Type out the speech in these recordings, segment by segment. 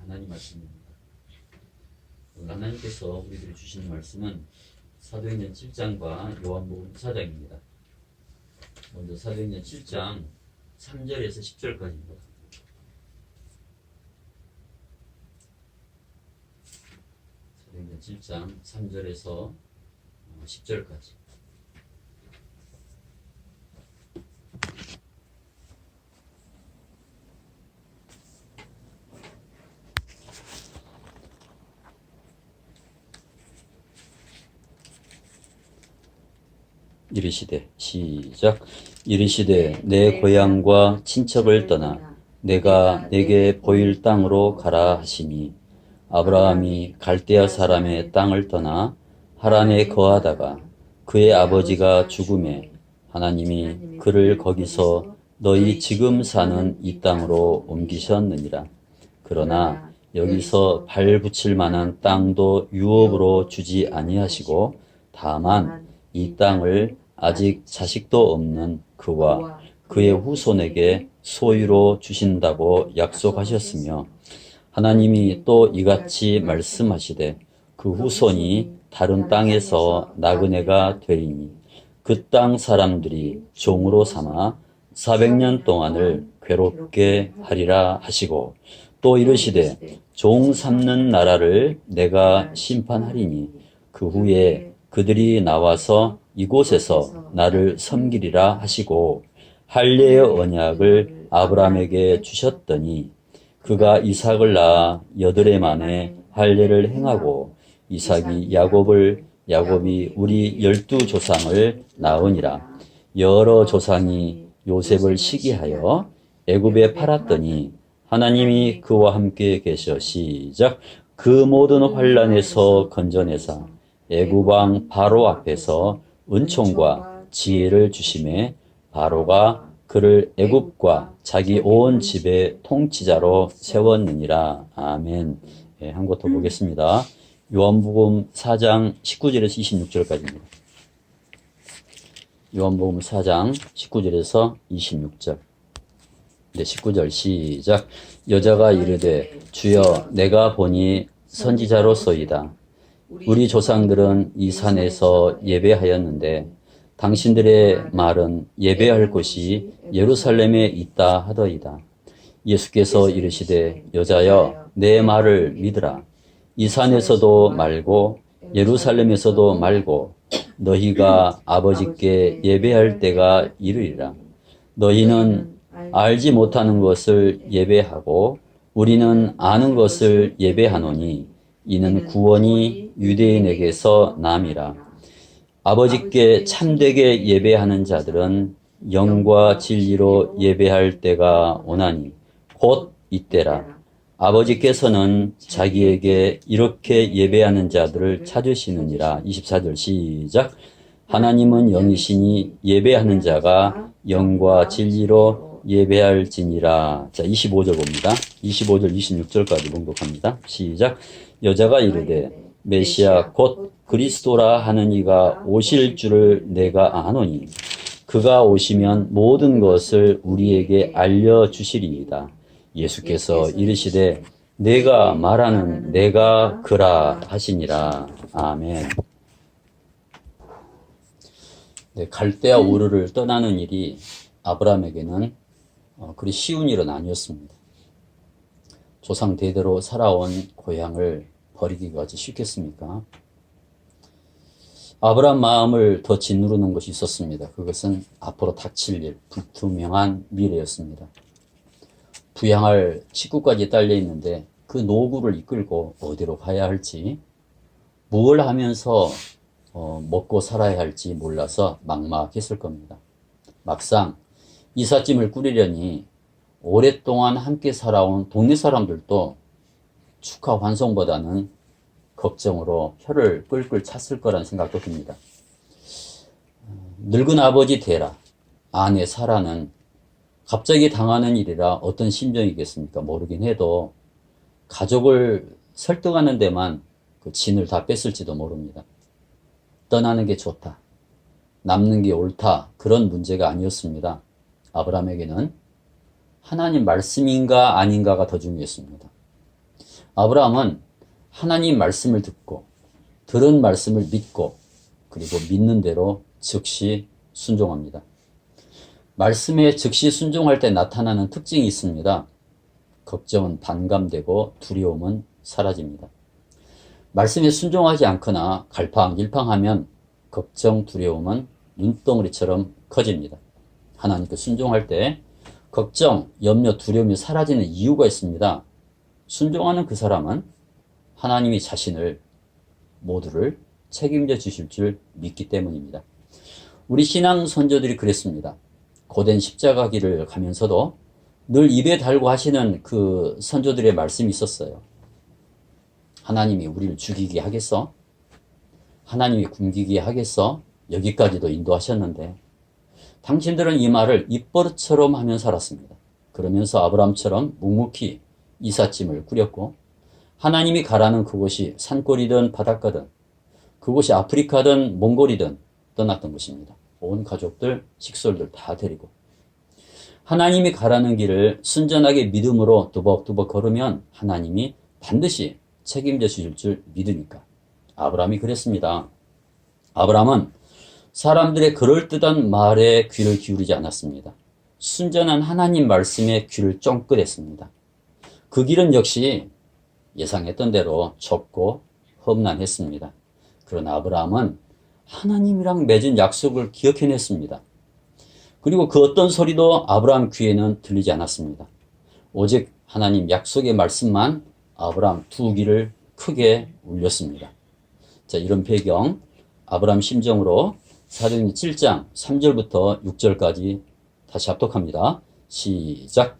하나님 말씀입니다. 하나님께서 우리들이 주시는 말씀은 사도행전 7장과 요한복음 4장입니다. 먼저 사도행전 7장 3절에서 10절까지입니다. 사도행전 7장 3절에서 10절까지. 이르시되 시작. 이르시되 내 고향과 친척을 떠나 내가 내게 보일 땅으로 가라 하시니 아브라함이 갈대아 사람의 땅을 떠나 하란에 거하다가 그의 아버지가 죽음에 하나님이 그를 거기서 너희 지금 사는 이 땅으로 옮기셨느니라. 그러나 여기서 발 붙일 만한 땅도 유업으로 주지 아니하시고 다만 이 땅을 아직 자식도 없는 그와 그의 후손에게 소유로 주신다고 약속하셨으며 하나님이 또 이같이 말씀하시되 그 후손이 다른 땅에서 나그네가 되리니 그 땅 사람들이 종으로 삼아 400년 동안을 괴롭게 하리라 하시고 또 이르시되 종 삼는 나라를 내가 심판하리니 그 후에 그들이 나와서 이곳에서 나를 섬기리라 하시고 할례의 언약을 아브라함에게 주셨더니 그가 이삭을 낳아 8해 만에 할례를 행하고 이삭이 야곱이 우리 12조상을 낳으니라. 여러 조상이 요셉을 시기하여 애굽에 팔았더니 하나님이 그와 함께 계셔 시작. 그 모든 환난에서 건져내사 애굽 왕 바로 앞에서 은총과 지혜를 주심에 바로가 그를 애굽과 자기 온 집의 통치자로 세웠느니라. 아멘. 예, 한 곳 더 보겠습니다. 요한복음 4장 19절에서 26절까지입니다. 요한복음 4장 19절에서 26절. 네, 19절 시작. 여자가 이르되 주여 내가 보니 선지자로소이다. 우리 조상들은 이 산에서 예배하였는데 당신들의 말은 예배할 곳이 예루살렘에 있다 하더이다. 예수께서 이르시되 여자여 내 말을 믿으라. 이 산에서도 말고 예루살렘에서도 말고 너희가 아버지께 예배할 때가 이르리라. 너희는 알지 못하는 것을 예배하고 우리는 아는 것을 예배하노니 이는 구원이 유대인에게서 남이라. 아버지께 참되게 예배하는 자들은 영과 진리로 예배할 때가 오나니 곧 이때라. 아버지께서는 자기에게 이렇게 예배하는 자들을 찾으시느니라. 24절 시작. 하나님은 영이시니 예배하는 자가 영과 진리로 예배할지니라. 자, 25절 봅니다. 25절 26절까지 봉독합니다. 시작. 여자가 이르되 메시아 곧 그리스도라 하는 이가 오실 줄을 내가 아노니 그가 오시면 모든 것을 우리에게 알려주시리이다. 예수께서 이르시되 내가 말하는 내가 그라 하시니라. 아멘. 네, 갈대아 우르를 떠나는 일이 아브라함에게는 그리 쉬운 일은 아니었습니다. 조상 대대로 살아온 고향을 버리기가 어찌 쉽겠습니까? 아브라함 마음을 더 짓누르는 것이 있었습니다. 그것은 앞으로 닥칠 일, 불투명한 미래였습니다. 부양할 식구까지 딸려 있는데 그 노구를 이끌고 어디로 가야 할지, 무엇을 하면서 먹고 살아야 할지 몰라서 막막했을 겁니다. 막상 이삿짐을 꾸리려니 오랫동안 함께 살아온 동네 사람들도 축하 환송보다는 걱정으로 혀를 끌끌 찼을 거란 생각도 듭니다. 늙은 아버지 데라, 아내 사라는 갑자기 당하는 일이라 어떤 심정이겠습니까? 모르긴 해도 가족을 설득하는 데만 그 진을 다 뺐을지도 모릅니다. 떠나는 게 좋다, 남는 게 옳다, 그런 문제가 아니었습니다. 아브라함에게는 하나님 말씀인가 아닌가가 더 중요했습니다. 아브라함은 하나님 말씀을 듣고 들은 말씀을 믿고 그리고 믿는 대로 즉시 순종합니다. 말씀에 즉시 순종할 때 나타나는 특징이 있습니다. 걱정은 반감되고 두려움은 사라집니다. 말씀에 순종하지 않거나 갈팡질팡하면 걱정, 두려움은 눈덩어리처럼 커집니다. 하나님께 순종할 때 걱정, 염려, 두려움이 사라지는 이유가 있습니다. 순종하는 그 사람은 하나님이 자신을 모두를 책임져 주실 줄 믿기 때문입니다. 우리 신앙 선조들이 그랬습니다. 고된 십자가 길을 가면서도 늘 입에 달고 하시는 그 선조들의 말씀이 있었어요. 하나님이 우리를 죽이게 하겠어? 하나님이 굶기게 하겠어? 여기까지도 인도하셨는데 당신들은 이 말을 입버릇처럼 하며 살았습니다. 그러면서 아브라함처럼 묵묵히 이삿짐을 꾸렸고 하나님이 가라는 그곳이 산골이든 바닷가든 그곳이 아프리카든 몽골이든 떠났던 것입니다. 온 가족들, 식솔들 다 데리고 하나님이 가라는 길을 순전하게 믿음으로 두벅두벅 걸으면 하나님이 반드시 책임져 주실 줄 믿으니까. 아브라함이 그랬습니다. 아브라함은 사람들의 그럴듯한 말에 귀를 기울이지 않았습니다. 순전한 하나님 말씀에 귀를 쫑긋했습니다. 그 길은 역시 예상했던 대로 좁고 험난했습니다. 그러나 아브라함은 하나님이랑 맺은 약속을 기억해냈습니다. 그리고 그 어떤 소리도 아브라함 귀에는 들리지 않았습니다. 오직 하나님 약속의 말씀만 아브라함 두 귀를 크게 울렸습니다. 자, 이런 배경, 아브라함 심정으로 사도행전 7장 3절부터 6절까지 다시 합독합니다. 시작.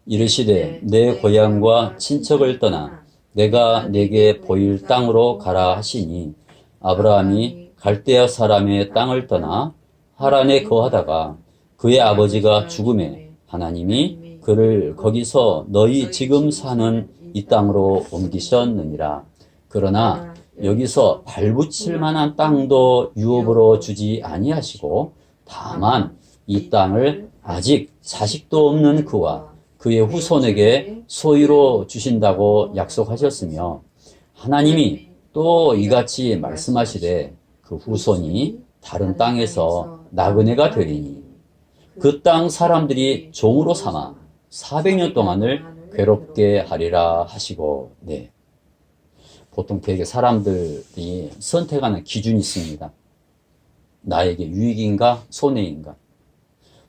이르시되 내 고향과 친척을 떠나 내가 내게 보일 땅으로 가라 하시니 아브라함이 갈대아 사람의 땅을 떠나 하란에 거하다가 그의 아버지가 죽음에 하나님이 그를 거기서 너희 지금 사는 이 땅으로 옮기셨느니라. 그러나 여기서 발붙일 만한 땅도 유업으로 주지 아니하시고 다만 이 땅을 아직 자식도 없는 그와 그의 후손에게 소유로 주신다고 약속하셨으며 하나님이 또 이같이 말씀하시되 그 후손이 다른 땅에서 나그네가 되리니 그 땅 사람들이 종으로 삼아 400년 동안을 괴롭게 하리라 하시고. 네. 보통 되게 사람들이 선택하는 기준이 있습니다. 나에게 유익인가 손해인가.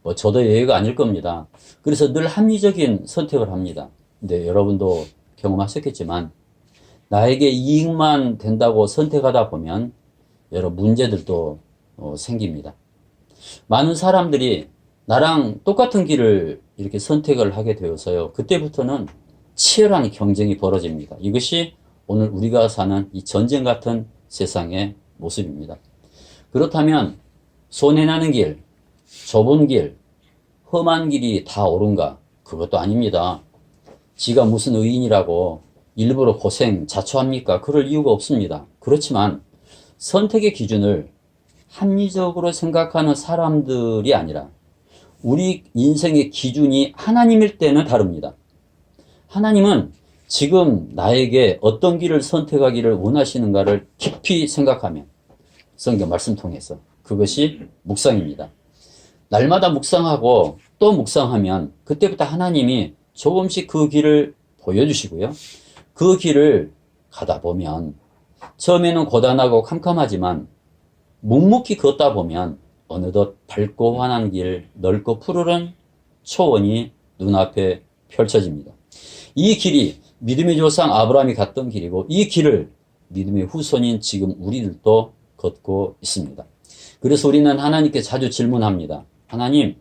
뭐 저도 예외가 아닐 겁니다. 그래서 늘 합리적인 선택을 합니다. 근데 여러분도 경험하셨겠지만 나에게 이익만 된다고 선택하다 보면 여러 문제들도 생깁니다. 많은 사람들이 나랑 똑같은 길을 이렇게 선택을 하게 되어서요. 그때부터는 치열한 경쟁이 벌어집니다. 이것이 오늘 우리가 사는 이 전쟁 같은 세상의 모습입니다. 그렇다면 손해나는 길, 좁은 길, 험한 길이 다 옳은가? 그것도 아닙니다. 지가 무슨 의인이라고 일부러 고생, 자초합니까? 그럴 이유가 없습니다. 그렇지만 선택의 기준을 합리적으로 생각하는 사람들이 아니라 우리 인생의 기준이 하나님일 때는 다릅니다. 하나님은 지금 나에게 어떤 길을 선택하기를 원하시는가를 깊이 생각하면 성경 말씀 통해서 그것이 묵상입니다. 날마다 묵상하고 또 묵상하면 그때부터 하나님이 조금씩 그 길을 보여주시고요. 그 길을 가다 보면 처음에는 고단하고 캄캄하지만 묵묵히 걷다 보면 어느덧 밝고 환한 길, 넓고 푸르른 초원이 눈앞에 펼쳐집니다. 이 길이 믿음의 조상 아브라함이 갔던 길이고 이 길을 믿음의 후손인 지금 우리들도 걷고 있습니다. 그래서 우리는 하나님께 자주 질문합니다. 하나님,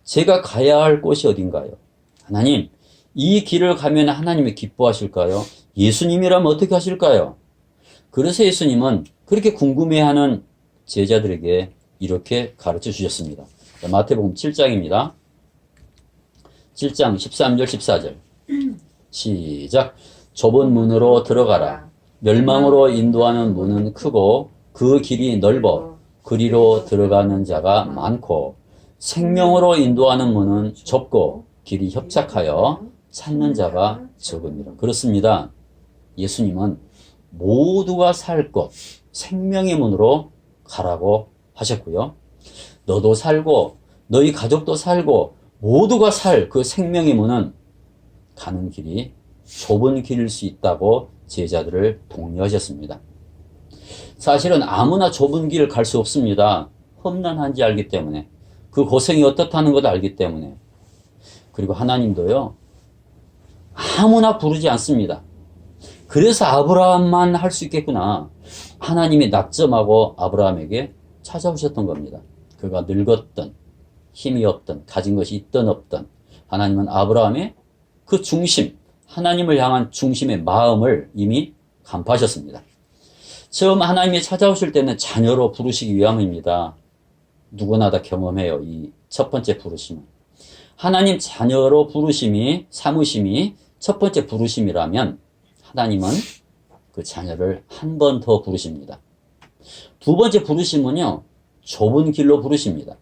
제가 가야 할 곳이 어딘가요? 하나님, 이 길을 가면 하나님이 기뻐하실까요? 예수님이라면 어떻게 하실까요? 그래서 예수님은 그렇게 궁금해하는 제자들에게 이렇게 가르쳐 주셨습니다. 마태복음 7장입니다. 7장 13절 14절 시작. 좁은 문으로 들어가라. 멸망으로 인도하는 문은 크고 그 길이 넓어 그리로 들어가는 자가 많고 생명으로 인도하는 문은 좁고 길이 협착하여 찾는 자가 적음이라. 그렇습니다. 예수님은 모두가 살 곳, 생명의 문으로 가라고 하셨고요. 너도 살고 너희 가족도 살고 모두가 살 그 생명의 문은 가는 길이 좁은 길일 수 있다고 제자들을 독려하셨습니다. 사실은 아무나 좁은 길을 갈 수 없습니다. 험난한지 알기 때문에, 그 고생이 어떻다는 것을 알기 때문에. 그리고 하나님도요, 아무나 부르지 않습니다. 그래서 아브라함만 할 수 있겠구나. 하나님이 낙점하고 아브라함에게 찾아오셨던 겁니다. 그가 늙었든 힘이 없든 가진 것이 있든 없든 하나님은 아브라함의 그 중심, 하나님을 향한 중심의 마음을 이미 간파하셨습니다. 처음 하나님이 찾아오실 때는 자녀로 부르시기 위함입니다. 누구나 다 경험해요. 이 첫 번째 부르심은. 하나님 자녀로 부르심이, 사무심이 첫 번째 부르심이라면 하나님은 그 자녀를 한 번 더 부르십니다. 두 번째 부르심은요, 좁은 길로 부르십니다.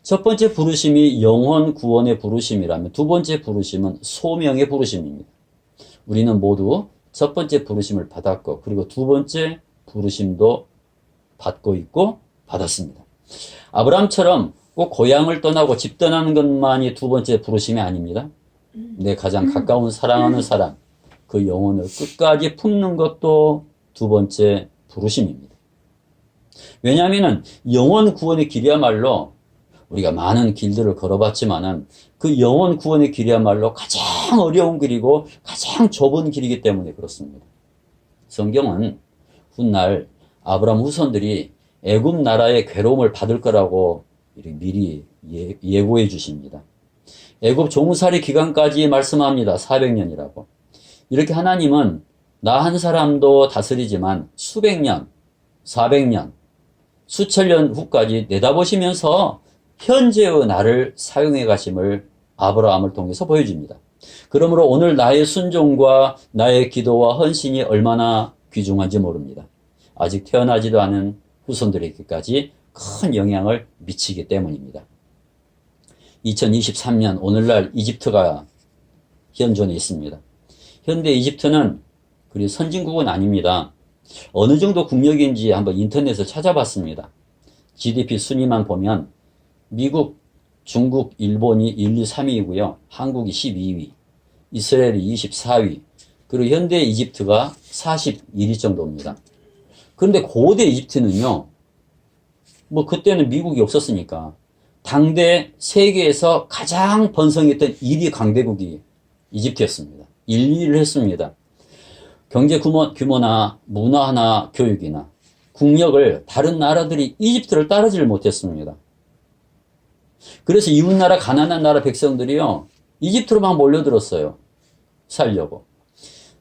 첫 번째 부르심이 영혼 구원의 부르심이라면 두 번째 부르심은 소명의 부르심입니다. 우리는 모두 첫 번째 부르심을 받았고, 그리고 두 번째 부르심도 받고 있고 받았습니다. 아브라함처럼 꼭 고향을 떠나고 집 떠나는 것만이 두 번째 부르심이 아닙니다. 내 가장 가까운 사랑하는 사람, 그 영혼을 끝까지 품는 것도 두 번째 부르심입니다. 왜냐하면 영혼 구원의 길이야말로 우리가 많은 길들을 걸어봤지만은 그 영혼 구원의 길이야말로 가장 어려운 길이고 가장 좁은 길이기 때문에 그렇습니다. 성경은 훗날 아브라함 후손들이 애굽 나라의 괴로움을 받을 거라고 미리 예고해 주십니다. 애굽 종살이 기간까지 말씀합니다. 400년이라고. 이렇게 하나님은 나 한 사람도 다스리지만 수백 년, 400년, 수천 년 후까지 내다보시면서 현재의 나를 사용해 가심을 아브라함을 통해서 보여줍니다. 그러므로 오늘 나의 순종과 나의 기도와 헌신이 얼마나 귀중한지 모릅니다. 아직 태어나지도 않은 후손들에게까지 큰 영향을 미치기 때문입니다. 2023년 오늘날 이집트가 현존해 있습니다. 현대 이집트는 그리 선진국은 아닙니다. 어느 정도 국력인지 한번 인터넷을 찾아봤습니다. GDP 순위만 보면 미국, 중국, 일본이 1, 2, 3위이고요. 한국이 12위, 이스라엘이 24위, 그리고 현대 이집트가 41위 정도입니다. 그런데 고대 이집트는요, 뭐 그때는 미국이 없었으니까 당대 세계에서 가장 번성했던 1위 강대국이 이집트였습니다. 1, 2위를 했습니다. 경제 규모나 문화나 교육이나 국력을 다른 나라들이 이집트를 따르지를 못했습니다. 그래서 이웃나라 가난한 나라 백성들이요, 이집트로 막 몰려들었어요. 살려고.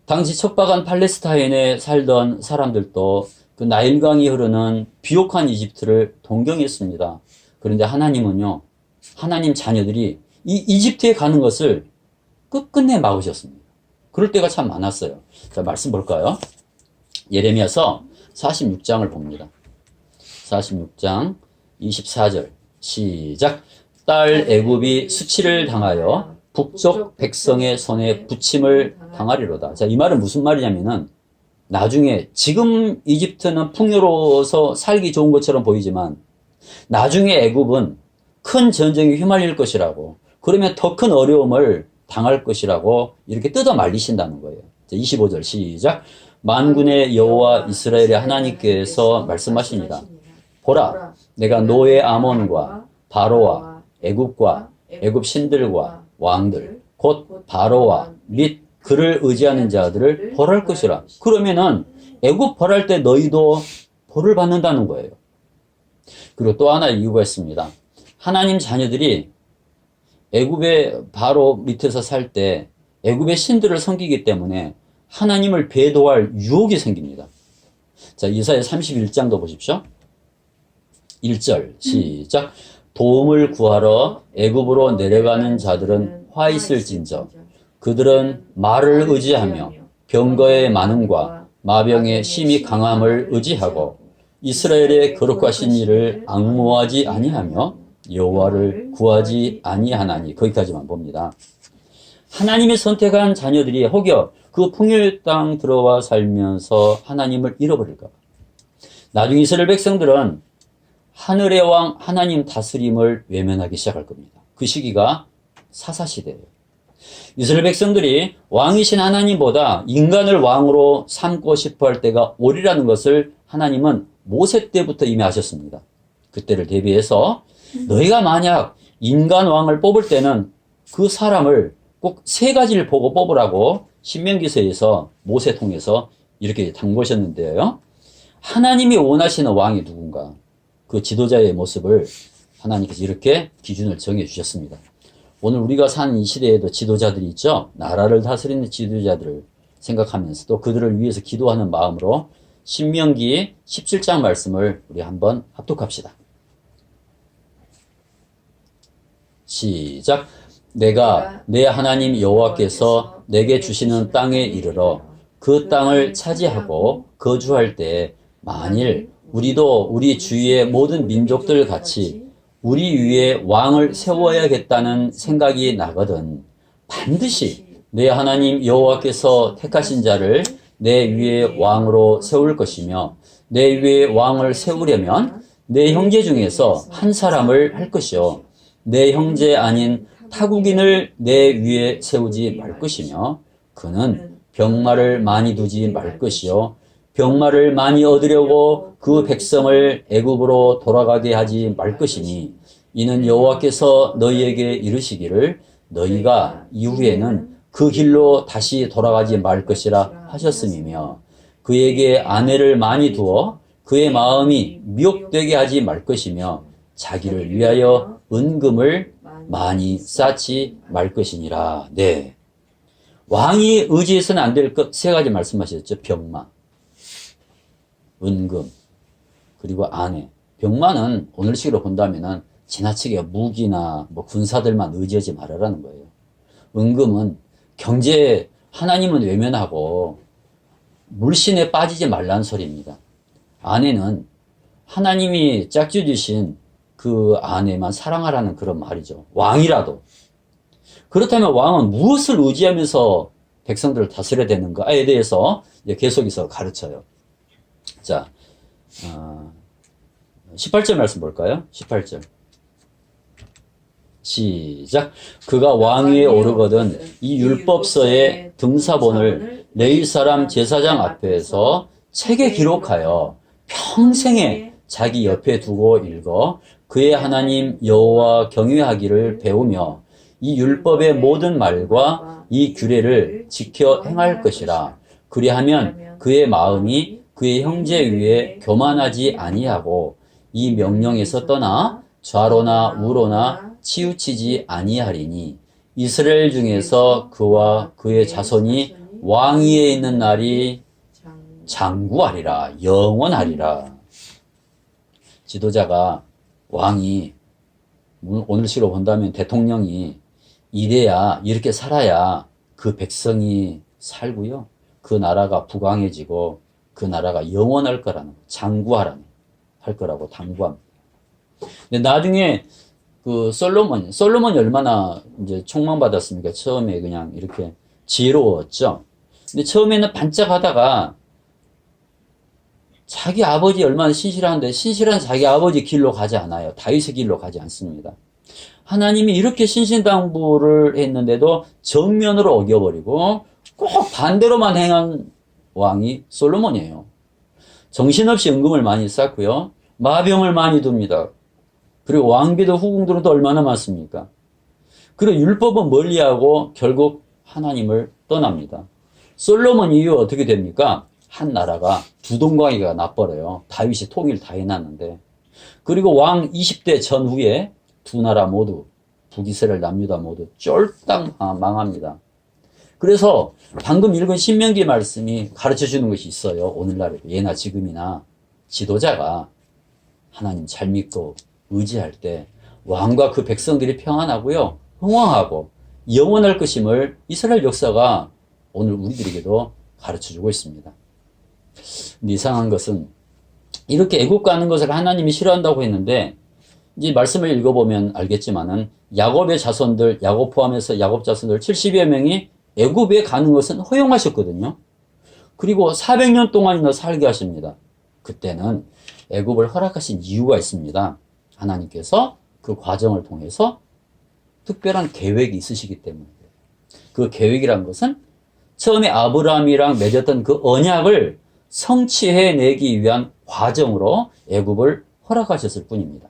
당시 척박한 팔레스타인에 살던 사람들도 그 나일강이 흐르는 비옥한 이집트를 동경했습니다. 그런데 하나님은요, 하나님 자녀들이 이 이집트에 가는 것을 끝끝내 막으셨습니다. 그럴 때가 참 많았어요. 자, 말씀 볼까요? 예레미야서 46장을 봅니다. 46장 24절 시작. 딸 애굽이 수치를 당하여 북쪽 백성의 손에 부침을 당하리로다. 자, 이 말은 무슨 말이냐면은 나중에 지금 이집트는 풍요로워서 살기 좋은 것처럼 보이지만 나중에 애굽은 큰 전쟁에 휘말릴 것이라고, 그러면 더 큰 어려움을 당할 것이라고 이렇게 뜯어 말리신다는 거예요. 25절 시작. 만군의 여호와 이스라엘의 하나님께서 말씀하시니라. 보라, 내가 노예 아몬과 바로와 애굽과 애굽 신들과 왕들 곧 바로와 및 그를 의지하는 자들을 벌할 것이라. 그러면은 애굽 벌할 때 너희도 벌을 받는다는 거예요. 그리고 또 하나 이유가 있습니다. 하나님 자녀들이 애굽의 바로 밑에서 살 때 애굽의 신들을 섬기기 때문에 하나님을 배도할 유혹이 생깁니다. 자, 이사야 31장도 보십시오. 1절 시작. 도움을 구하러 애굽으로 내려가는 자들은 화 있을진저 그들은 말을 의지하며 병거의 많음과 마병의 심히 강함을 의지하고 이스라엘의 거룩하신 이를 앙모하지 아니하며 여호와를 구하지 아니하나니. 거기까지만 봅니다. 하나님이 선택한 자녀들이 혹여 그 풍요의 땅 들어와 살면서 하나님을 잃어버릴까 봐. 나중에 이스라엘 백성들은 하늘의 왕 하나님 다스림을 외면하기 시작할 겁니다. 그 시기가 사사시대예요. 이스라엘 백성들이 왕이신 하나님보다 인간을 왕으로 삼고 싶어 할 때가 오리라는 것을 하나님은 모세 때부터 이미 아셨습니다. 그때를 대비해서 너희가 만약 인간 왕을 뽑을 때는 그 사람을 꼭 세 가지를 보고 뽑으라고 신명기서에서 모세 통해서 이렇게 당부하셨는데요. 하나님이 원하시는 왕이 누군가, 그 지도자의 모습을 하나님께서 이렇게 기준을 정해 주셨습니다. 오늘 우리가 사는 이 시대에도 지도자들이 있죠. 나라를 다스리는 지도자들을 생각하면서 또 그들을 위해서 기도하는 마음으로 신명기 17장 말씀을 우리 한번 합독합시다. 시작. 내가 내 하나님 여호와께서 내게 주시는 땅에 이르러 그 땅을 차지하고 거주할 때 만일 우리도 우리 주위의 모든 민족들 같이 우리 위에 왕을 세워야겠다는 생각이 나거든 반드시 내 하나님 여호와께서 택하신 자를 내 위에 왕으로 세울 것이며 내 위에 왕을 세우려면 내 형제 중에서 한 사람을 할 것이요 내 형제 아닌 타국인을 내 위에 세우지 말 것이며 그는 병마를 많이 두지 말 것이요 병마를 많이 얻으려고 그 백성을 애굽으로 돌아가게 하지 말 것이니 이는 여호와께서 너희에게 이르시기를 너희가 이후에는 그 길로 다시 돌아가지 말 것이라 하셨음이며 그에게 아내를 많이 두어 그의 마음이 미혹되게 하지 말 것이며 자기를 위하여 은금을 많이 쌓지 말 것이니라. 네. 왕이 의지해서는 안 될 것 세 가지 말씀하셨죠. 병마, 은금, 그리고 아내. 병마는 오늘식으로 본다면은 지나치게 무기나 뭐 군사들만 의지하지 말아라는 거예요. 은금은 경제, 하나님은 외면하고 물신에 빠지지 말라는 소리입니다. 아내는 하나님이 짝지 주신 그 아내만 사랑하라는 그런 말이죠. 왕이라도. 그렇다면 왕은 무엇을 의지하면서 백성들을 다스려야 되는가에 대해서 이제 계속해서 가르쳐요. 자, 18절 말씀 볼까요? 18절. 시작. 그가 왕위에 오르거든 이 율법서의 등사본을 레위 사람 제사장 앞에서 책에 기록하여 평생에 자기 옆에 두고 읽어 그의 하나님 여호와 경외하기를 배우며 이 율법의 모든 말과 이 규례를 지켜 행할 것이라. 그리하면 그의 마음이 그의 형제 위에 교만하지 아니하고 이 명령에서 떠나 좌로나 우로나 치우치지 아니하리니 이스라엘 중에서 그와 그의 자손이 왕위에 있는 날이 장구하리라. 영원하리라. 지도자가 왕이 오늘식으로 본다면 대통령이 이래야 이렇게 살아야 그 백성이 살고요. 그 나라가 부강해지고 그 나라가 영원할 거라는 장구하라는 할 거라고 당부합니다. 근데 나중에 그 솔로몬이 얼마나 이제 총망받았습니까? 처음에 그냥 이렇게 지혜로웠죠. 근데 처음에는 반짝하다가 자기 아버지 얼마나 신실한데 신실한 자기 아버지 길로 가지 않아요. 다윗의 길로 가지 않습니다. 하나님이 이렇게 신신당부를 했는데도 정면으로 어겨버리고 꼭 반대로만 행한 왕이 솔로몬이에요. 정신없이 은금을 많이 쌓고요. 마병을 많이 둡니다. 그리고 왕비도 후궁들은 또 얼마나 많습니까? 그리고 율법은 멀리하고 결국 하나님을 떠납니다. 솔로몬 이후 어떻게 됩니까? 한 나라가 두 동강이가 나버려요. 다윗이 통일 다 해놨는데. 그리고 왕 20대 전후에 두 나라 모두 북이스라엘 남유다 모두 쫄딱 망합니다. 그래서 방금 읽은 신명기 말씀이 가르쳐주는 것이 있어요. 오늘날에도 예나 지금이나 지도자가 하나님 잘 믿고 의지할 때 왕과 그 백성들이 평안하고요. 흥왕하고 영원할 것임을 이스라엘 역사가 오늘 우리들에게도 가르쳐주고 있습니다. 근데 이상한 것은 이렇게 애국 가는 것을 하나님이 싫어한다고 했는데 이제 말씀을 읽어보면 알겠지만은 야곱의 자손들, 야곱 포함해서 야곱 자손들 70여 명이 애굽에 가는 것은 허용하셨거든요. 그리고 400년 동안이나 살게 하십니다. 그때는 애굽을 허락하신 이유가 있습니다. 하나님께서 그 과정을 통해서 특별한 계획이 있으시기 때문이에요. 그 계획이란 것은 처음에 아브라함이랑 맺었던 그 언약을 성취해내기 위한 과정으로 애굽을 허락하셨을 뿐입니다.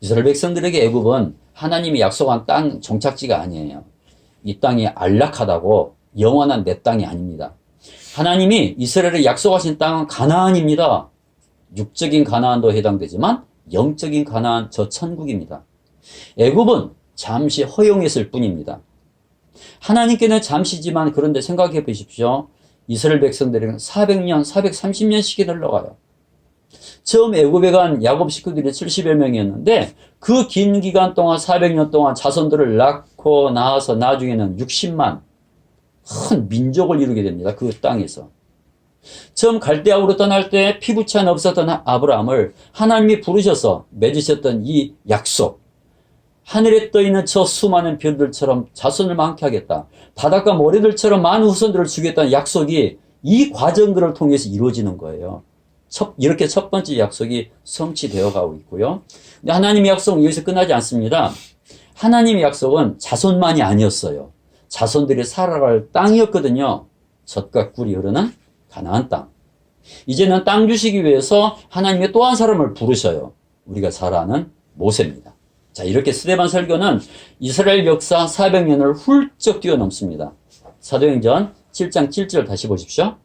이스라엘 백성들에게 애굽은 하나님이 약속한 땅 종착지가 아니에요. 이 땅이 안락하다고 영원한 내 땅이 아닙니다. 하나님이 이스라엘에 약속하신 땅은 가나안입니다. 육적인 가나안도 해당되지만 영적인 가나안, 저 천국입니다. 애굽은 잠시 허용했을 뿐입니다. 하나님께는 잠시지만 그런데 생각해 보십시오. 이스라엘 백성들에게는 400년, 430년씩이 흘러가요. 처음 애굽에 간 야곱 식구들이 70여 명이었는데 그 긴 기간 동안 400년 동안 자손들을 낳고 낳아서 나중에는 60만 큰 민족을 이루게 됩니다. 그 땅에서. 처음 갈대아우로 떠날 때 피부치 하나 없었던 아브라함을 하나님이 부르셔서 맺으셨던 이 약속, 하늘에 떠있는 저 수많은 별들처럼 자손을 많게 하겠다, 바닷가 모래들처럼 많은 후손들을 주겠다는 약속이 이 과정들을 통해서 이루어지는 거예요. 이렇게 첫 번째 약속이 성취되어 가고 있고요. 근데 하나님의 약속은 여기서 끝나지 않습니다. 하나님의 약속은 자손만이 아니었어요. 자손들이 살아갈 땅이었거든요. 젖과 꿀이 흐르는 가나안 땅. 이제는 땅 주시기 위해서 하나님의 또 한 사람을 부르셔요. 우리가 잘 아는 모세입니다. 자, 이렇게 스데반 설교는 이스라엘 역사 400년을 훌쩍 뛰어넘습니다. 사도행전 7장 7절 다시 보십시오.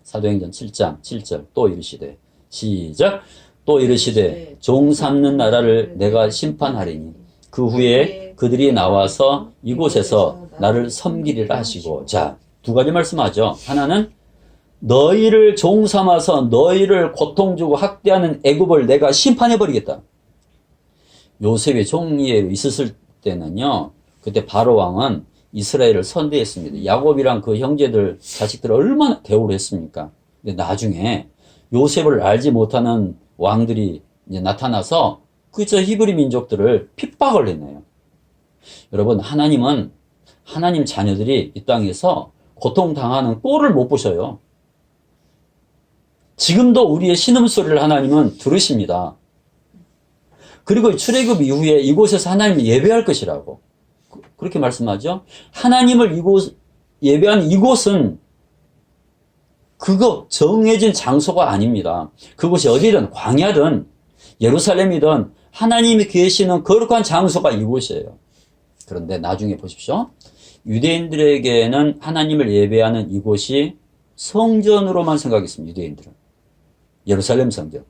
사도행전 7장 7절 또 이르시되, 시작. 또 이르시되 종 삼는 나라를 내가 심판하리니 그 후에 그들이 나와서 이곳에서 나를 섬기리라 하시고. 자, 두 가지 말씀하죠. 하나는 너희를 종 삼아서 너희를 고통 주고 학대하는 애굽을 내가 심판해 버리겠다. 요셉이 종리에 있었을 때는요, 그때 바로 왕은 이스라엘을 선대했습니다. 야곱이랑 그 형제들, 자식들을 얼마나 대우를 했습니까? 근데 나중에 요셉을 알지 못하는 왕들이 이제 나타나서 그저 히브리 민족들을 핍박을 했네요. 여러분, 하나님은 하나님 자녀들이 이 땅에서 고통당하는 꼴을 못 보셔요. 지금도 우리의 신음소리를 하나님은 들으십니다. 그리고 출애굽 이후에 이곳에서 하나님을 예배할 것이라고 그렇게 말씀하죠. 하나님을 예배하는 이곳은 그거 정해진 장소가 아닙니다. 그곳이 어디든 광야든 예루살렘이든 하나님이 계시는 거룩한 장소가 이곳이에요. 그런데 나중에 보십시오. 유대인들에게는 하나님을 예배하는 이곳이 성전으로만 생각했습니다. 유대인들은. 예루살렘 성전.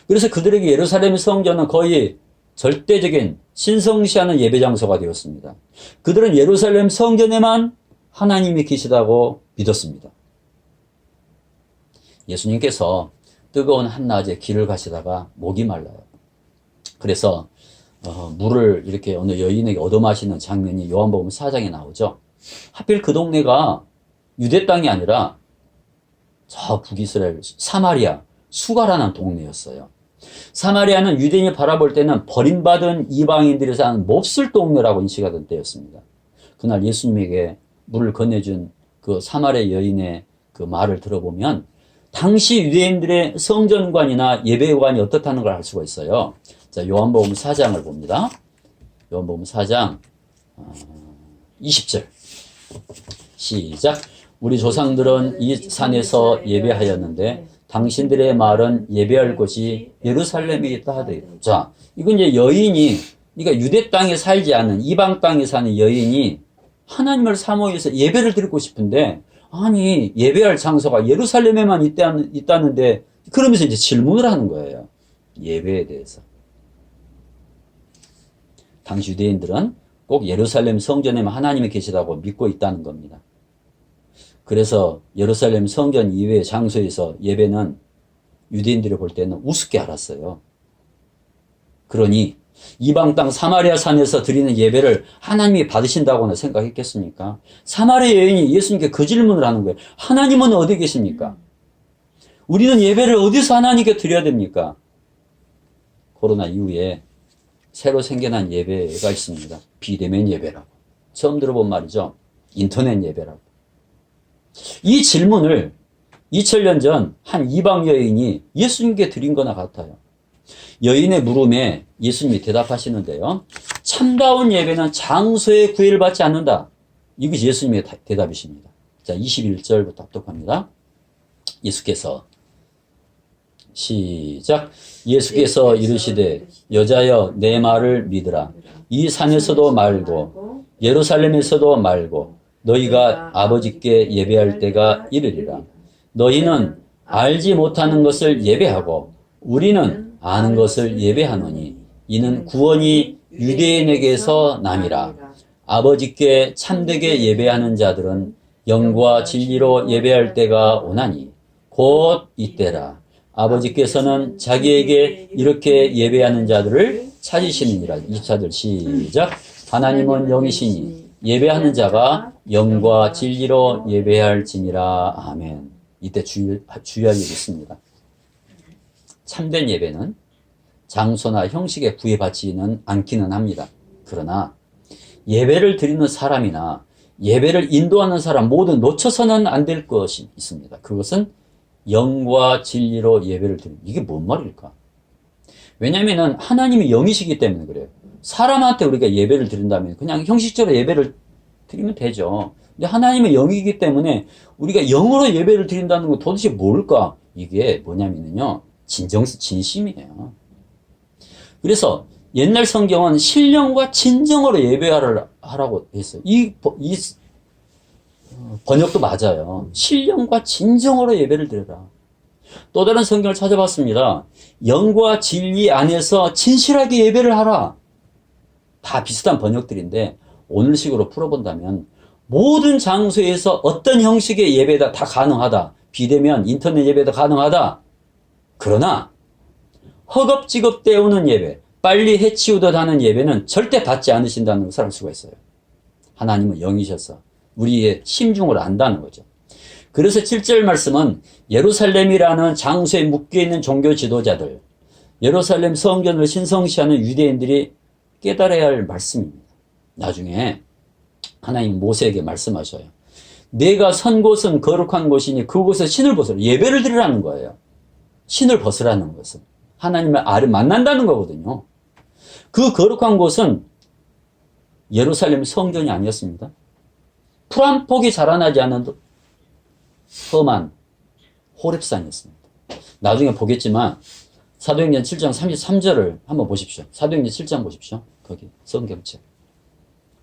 그래서 그들에게 예루살렘 성전은 거의 절대적인 신성시하는 예배 장소가 되었습니다. 그들은 예루살렘 성전에만 하나님이 계시다고 믿었습니다. 예수님께서 뜨거운 한낮에 길을 가시다가 목이 말라요. 그래서 물을 이렇게 어느 여인에게 얻어마시는 장면이 요한복음 4장에 나오죠. 하필 그 동네가 유대 땅이 아니라 저 북이스라엘 사마리아 수가라는 동네였어요. 사마리아는 유대인이 바라볼 때는 버림받은 이방인들이 사는 몹쓸 동네라고 인식하던 때였습니다. 그날 예수님에게 물을 건네준 그 사마리아 여인의 그 말을 들어보면 당시 유대인들의 성전관이나 예배관이 어떻다는 걸 알 수가 있어요. 자, 요한복음 4장을 봅니다. 요한복음 4장 20절 시작. 우리 조상들은 이 산에서 예배하였는데 당신들의 말은 예배할 곳이 예루살렘에 있다 하되. 자, 이건 이제 여인이, 그러니까 유대 땅에 살지 않는 이방 땅에 사는 여인이 하나님을 사모해서 예배를 드리고 싶은데, 아니 예배할 장소가 예루살렘에만 있다는데, 그러면서 이제 질문을 하는 거예요. 예배에 대해서. 당시 유대인들은 꼭 예루살렘 성전에만 하나님이 계시다고 믿고 있다는 겁니다. 그래서 예루살렘 성전 이외의 장소에서 예배는 유대인들이 볼 때는 우습게 알았어요. 그러니 이방 땅 사마리아 산에서 드리는 예배를 하나님이 받으신다고는 생각했겠습니까? 사마리아 여인이 예수님께 그 질문을 하는 거예요. 하나님은 어디 계십니까? 우리는 예배를 어디서 하나님께 드려야 됩니까? 코로나 이후에 새로 생겨난 예배가 있습니다. 비대면 예배라고. 처음 들어본 말이죠. 인터넷 예배라고. 이 질문을 2000년 전 한 이방 여인이 예수님께 드린 거나 같아요. 여인의 물음에 예수님이 대답하시는데요. 참다운 예배는 장소에 구애를 받지 않는다. 이것이 예수님의 대답이십니다. 자, 21절부터 합독합니다. 예수께서 시작. 예수께서 이르시되 여자여 내 말을 믿으라. 이 산에서도 말고 예루살렘에서도 말고 너희가 아버지께 예배할 때가 이르리라. 너희는 알지 못하는 것을 예배하고 우리는 아는 것을 예배하노니 이는 구원이 유대인에게서 남이라. 아버지께 참되게 예배하는 자들은 영과 진리로 예배할 때가 오나니 곧 이때라. 아버지께서는 자기에게 이렇게 예배하는 자들을 찾으시느니라. 24절 시작. 하나님은 영이시니 예배하는 자가 영과 진리로 예배할지니라. 아멘. 이때 주의할 일이 있습니다. 참된 예배는 장소나 형식에 구애받지는 않기는 합니다. 그러나 예배를 드리는 사람이나 예배를 인도하는 사람 모두 놓쳐서는 안 될 것이 있습니다. 그것은 영과 진리로 예배를 드리는, 이게 뭔 말일까? 왜냐하면 하나님이 영이시기 때문에 그래요. 사람한테 우리가 예배를 드린다면 그냥 형식적으로 예배를 드리면 되죠. 근데 하나님의 영이기 때문에 우리가 영으로 예배를 드린다는 건 도대체 뭘까? 이게 뭐냐면요, 진심이에요. 그래서 옛날 성경은 신령과 진정으로 예배하라고 했어요. 이 번역도 맞아요. 신령과 진정으로 예배를 드려라. 또 다른 성경을 찾아봤습니다. 영과 진리 안에서 진실하게 예배를 하라. 다 비슷한 번역들인데 오늘식으로 풀어본다면 모든 장소에서 어떤 형식의 예배다 다 가능하다. 비대면 인터넷 예배도 가능하다. 그러나 허겁지겁 때우는 예배, 빨리 해치우듯 하는 예배는 절대 받지 않으신다는 것을 알 수가 있어요. 하나님은 영이셔서 우리의 심중을 안다는 거죠. 그래서 7절 말씀은 예루살렘이라는 장소에 묶여있는 종교 지도자들, 예루살렘 성전을 신성시하는 유대인들이 깨달아야 할 말씀입니다. 나중에 하나님 모세에게 말씀하셔요. 내가 선 곳은 거룩한 곳이니 그곳에 신을 벗으라. 예배를 드리라는 거예요. 신을 벗으라는 것은 하나님을 만난다는 거거든요. 그 거룩한 곳은 예루살렘 성전이 아니었습니다. 풀 한 폭이 자라나지 않은 험한 호렙산이었습니다. 나중에 보겠지만 사도행전 7장 33절을 한번 보십시오. 사도행전 7장 보십시오. 거기 성경책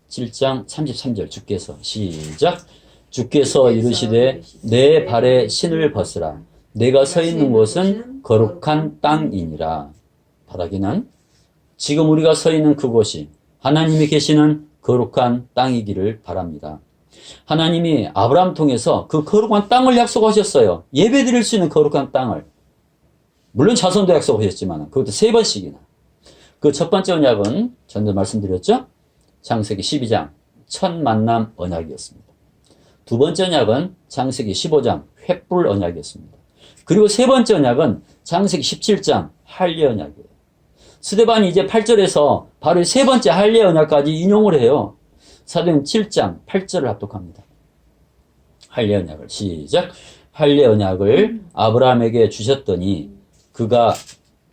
7장 33절 주께서 시작. 주께서 이르시되 내 발에 신을 벗으라. 내가 서 있는 곳은 거룩한 땅이니라. 바라기는 지금 우리가 서 있는 그곳이 하나님이 계시는 거룩한 땅이기를 바랍니다. 하나님이 아브라함 통해서 그 거룩한 땅을 약속하셨어요. 예배 드릴 수 있는 거룩한 땅을. 물론 자손도 약속하셨지만 그것도 3번씩이나. 그 첫 번째 언약은 전에 말씀드렸죠. 창세기 12장 첫 만남 언약이었습니다. 두 번째 언약은 창세기 15장 횃불 언약이었습니다. 그리고 세 번째 언약은 창세기 17장 할례 언약이에요. 스데반이 이제 8절에서 바로 세 번째 할례 언약까지 인용을 해요. 사도행전 7장 8절을 합독합니다. 할례 언약을 시작. 할례 언약을 아브라함에게 주셨더니 그가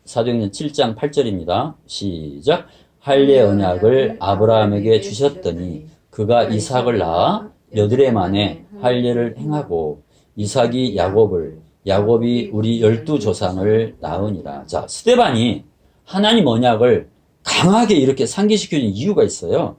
사도행전 7장 8절입니다. 시작. 할례 언약을 아브라함에게 주셨더니 그가 이삭을 낳아 여드레 만에 할례를 행하고 이삭이 야곱을 야곱이 우리 12조상을 낳으니라. 자, 스데반이 하나님 언약을 강하게 이렇게 상기시켜준 이유가 있어요.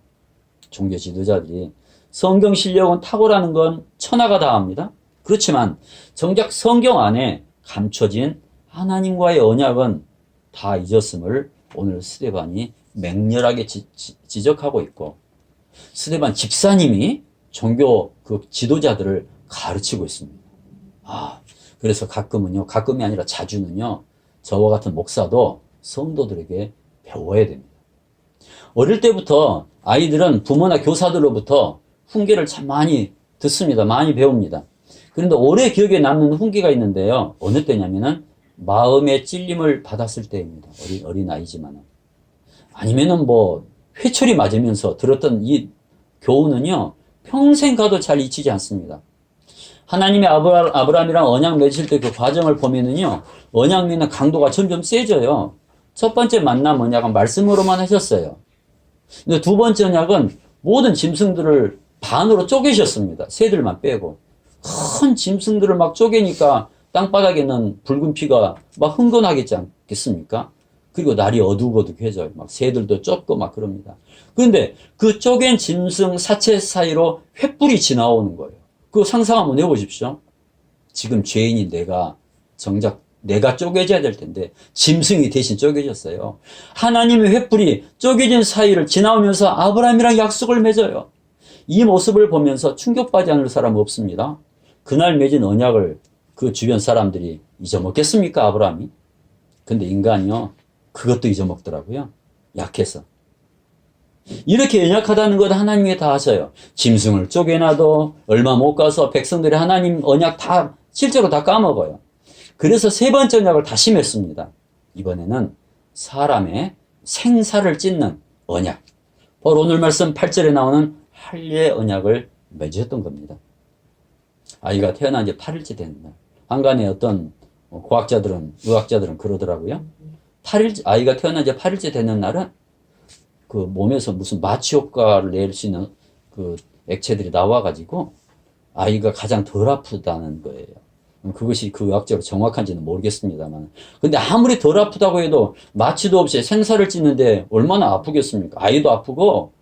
종교 지도자들이 성경 실력은 탁월하는 건 천하가 다 합니다. 그렇지만 정작 성경 안에 감춰진 하나님과의 언약은 다 잊었음을 오늘 스데반이 맹렬하게 지적하고 있고, 스데반 집사님이 종교 그 지도자들을 가르치고 있습니다. 그래서 가끔이 아니라 자주는요, 저와 같은 목사도 성도들에게 배워야 됩니다. 어릴 때부터 아이들은 부모나 교사들로부터 훈계를 참 많이 듣습니다. 많이 배웁니다. 그런데 오래 기억에 남는 훈계가 있는데요. 어느 때냐면은 마음의 찔림을 받았을 때입니다. 어린 아이지만은. 아니면은 회초리 맞으면서 들었던 이 교훈은요, 평생 가도 잘 잊히지 않습니다. 하나님이 아브라함이랑 언약 맺으실 때 그 과정을 보면은요, 언약 맺는 강도가 점점 세져요. 첫 번째 만남 언약은 말씀으로만 하셨어요. 근데 두 번째 언약은 모든 짐승들을 반으로 쪼개셨습니다. 새들만 빼고. 큰 짐승들을 막 쪼개니까 땅바닥에 있는 붉은 피가 막 흥건하겠지 않겠습니까? 그리고 날이 어둑어둑해져요. 막 새들도 쫓고 막 그럽니다. 그런데 그 쪼갠 짐승 사체 사이로 횃불이 지나오는 거예요. 그거 상상 한번 해보십시오. 지금 죄인인 정작 내가 쪼개져야 될 텐데 짐승이 대신 쪼개졌어요. 하나님의 횃불이 쪼개진 사이를 지나오면서 아브라함이랑 약속을 맺어요. 이 모습을 보면서 충격받지 않을 사람은 없습니다. 그날 맺은 언약을 그 주변 사람들이 잊어먹겠습니까, 아브라함이? 근데 인간이요, 그것도 잊어먹더라고요. 약해서. 이렇게 연약하다는 것 하나님이 다 하셔요. 짐승을 쪼개놔도 얼마 못 가서 백성들이 하나님 언약 다 실제로 다 까먹어요. 그래서 세 번째 언약을 다시 맺습니다. 이번에는 사람의 생사를 찢는 언약. 바로 오늘 말씀 8절에 나오는 할례 언약을 맺으셨던 겁니다. 아이가 태어난 지 8일째 되는 날. 한간에 어떤 과학자들은, 의학자들은 그러더라고요. 아이가 태어난 지 8일째 되는 날은 그 몸에서 무슨 마취 효과를 낼 수 있는 그 액체들이 나와가지고 아이가 가장 덜 아프다는 거예요. 그것이 그 의학적으로 정확한지는 모르겠습니다만. 근데 아무리 덜 아프다고 해도 마취도 없이 생사를 찢는데 얼마나 아프겠습니까? 아이도 아프고,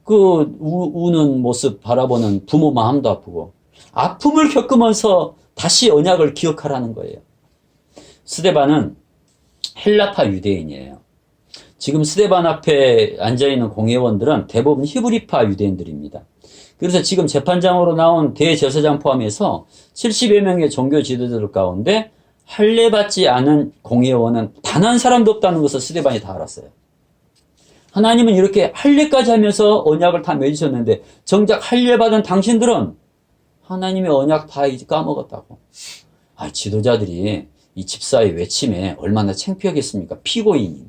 우는 모습 바라보는 부모 마음도 아프고, 아픔을 겪으면서 다시 언약을 기억하라는 거예요. 스데반은 헬라파 유대인이에요. 지금 스데반 앞에 앉아있는 공회원들은 대부분 히브리파 유대인들입니다. 그래서 지금 재판장으로 나온 대제사장 포함해서 70여 명의 종교 지도자들 가운데 할례 받지 않은 공회원은 단 한 사람도 없다는 것을 스데반이 다 알았어요. 하나님은 이렇게 할례까지 하면서 언약을 다 맺으셨는데 정작 할례 받은 당신들은 하나님의 언약 다 이제 까먹었다고. 지도자들이 이 집사의 외침에 얼마나 창피하겠습니까? 피고인이,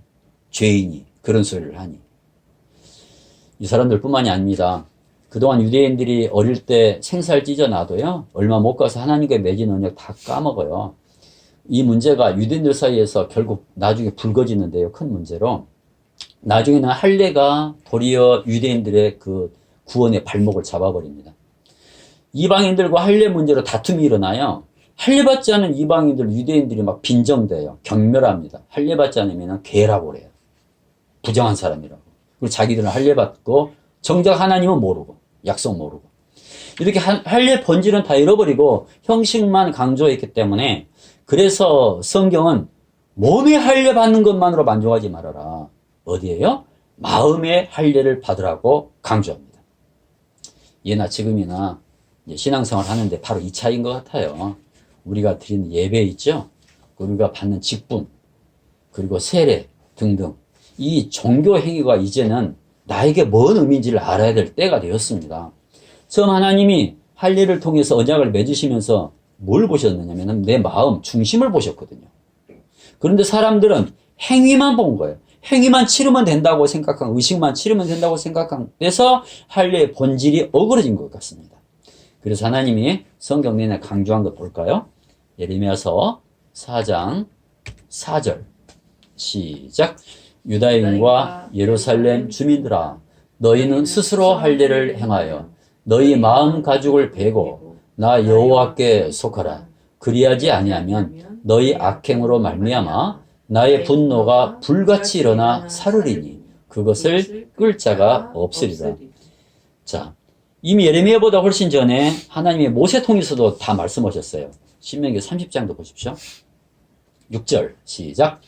죄인이 그런 소리를 하니. 이 사람들 뿐만이 아닙니다. 그동안 유대인들이 어릴 때 생살 찢어놔도요, 얼마 못 가서 하나님께 맺은 언약 다 까먹어요. 이 문제가 유대인들 사이에서 결국 나중에 불거지는데요, 큰 문제로. 나중에는 할례가 도리어 유대인들의 그 구원의 발목을 잡아버립니다. 이방인들과 할례 문제로 다툼이 일어나요. 할례 받지 않은 이방인들, 유대인들이 막 빈정대요. 경멸합니다. 할례 받지 않으면 개라고 그래요. 부정한 사람이라고. 그리고 자기들은 할례 받고 정작 하나님은 모르고 약속 모르고. 이렇게 할례 본질은 다 잃어버리고 형식만 강조했기 때문에, 그래서 성경은 몸에 할례 받는 것만으로 만족하지 말아라. 어디에요? 마음의 할례를 받으라고 강조합니다. 예나 지금이나 신앙생활 하는데 바로 이 차이인 것 같아요. 우리가 드리는 예배 있죠? 우리가 받는 직분, 그리고 세례 등등. 이 종교 행위가 이제는 나에게 뭔 의미인지를 알아야 될 때가 되었습니다. 처음 하나님이 할례를 통해서 언약을 맺으시면서 뭘 보셨느냐면 내 마음 중심을 보셨거든요. 그런데 사람들은 행위만 본 거예요. 행위만 치르면 된다고 생각한, 의식만 치르면 된다고 생각한 데서 할례의 본질이 어그러진 것 같습니다. 그래서 하나님이 성경 내내 강조한 거 볼까요? 예레미야서 4장 4절 시작. 유다인과 예루살렘 주민들아, 너희는 스스로 할례를 행하여 너희 마음 가죽을 베고 나 여호와께 속하라. 그리하지 아니하면 너희 악행으로 말미암아 나의 분노가 불같이 일어나 사르리니 그것을 끌 자가 없으리라. 자, 이미 예레미야보다 훨씬 전에 하나님의 모세 통해서도 다 말씀하셨어요. 신명기 30장도 보십시오. 6절 시작.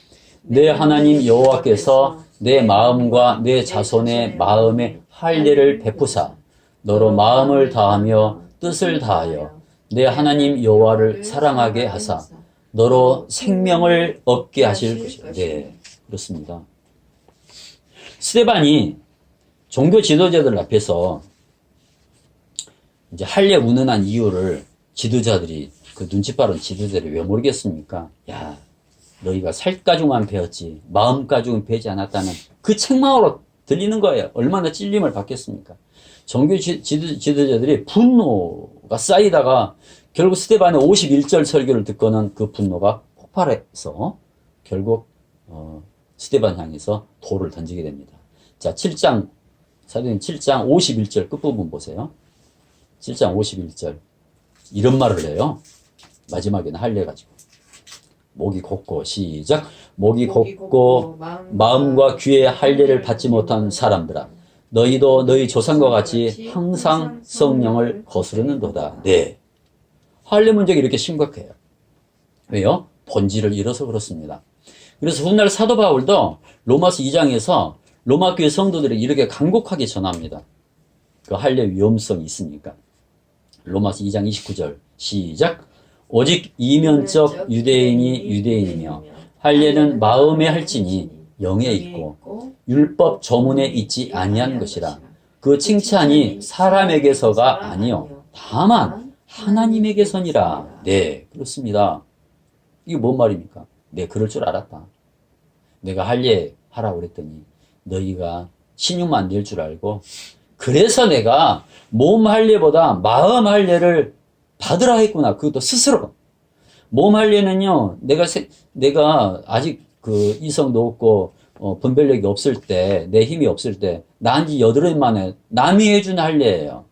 내 하나님 여호와께서 내 마음과 내 자손의 마음에 할례를 베푸사 너로 마음을 다하며 뜻을 다하여 내 하나님 여호와를 사랑하게 하사 너로 생명을 얻게 하실 것이다. 네, 그렇습니다. 스데반이 종교 지도자들 앞에서 이제 할례 운운한 이유를 지도자들이, 그 눈치 빠른 지도자들이 왜 모르겠습니까? 야, 너희가 살 가죽만 배웠지 마음 가죽은 배지 않았다는 그 책망으로 들리는 거예요. 얼마나 찔림을 받겠습니까? 종교 지도자들이 분노가 쌓이다가 결국 스데반의 51절 설교를 듣고는 그 분노가 폭발해서 결국 스데반 향해서 돌을 던지게 됩니다. 자, 7장 사도행 7장 51절 끝부분 보세요. 7장 51절 이런 말을 해요. 마지막에는 할례 가지고 목이 곧고 시작. 목이 곧고 마음과 귀에 할례를 받지 못한 사람들아 너희도 너희 조상과 같이 항상 성령을 거스르는도다. 네. 할례 문제가 이렇게 심각해요. 왜요? 본질을 잃어서 그렇습니다. 그래서 훗날 사도 바울도 로마서 2장에서 로마 교회 성도들에게 이렇게 간곡하게 전합니다. 그 할례 위험성이 있으니까. 로마서 2장 29절 시작. 오직 이면적 유대인이 유대인이며 할례는 마음에 할지니 영에 있고 율법 조문에 있지 아니한 것이라. 그 칭찬이 사람에게서가 아니요 다만 하나님에게서니라. 네, 그렇습니다. 이게 뭔 말입니까? 네, 그럴 줄 알았다. 내가 할례 하라고 그랬더니 너희가 신용만 낼 줄 알고 그래서 내가 몸 할례보다 마음 할례를 받으라 했구나. 그것도 스스로. 몸 할례는요, 내가 아직 그 이성도 없고, 분별력이 없을 때, 내 힘이 없을 때, 나한지 8일 만에 남이 해준 할례예요.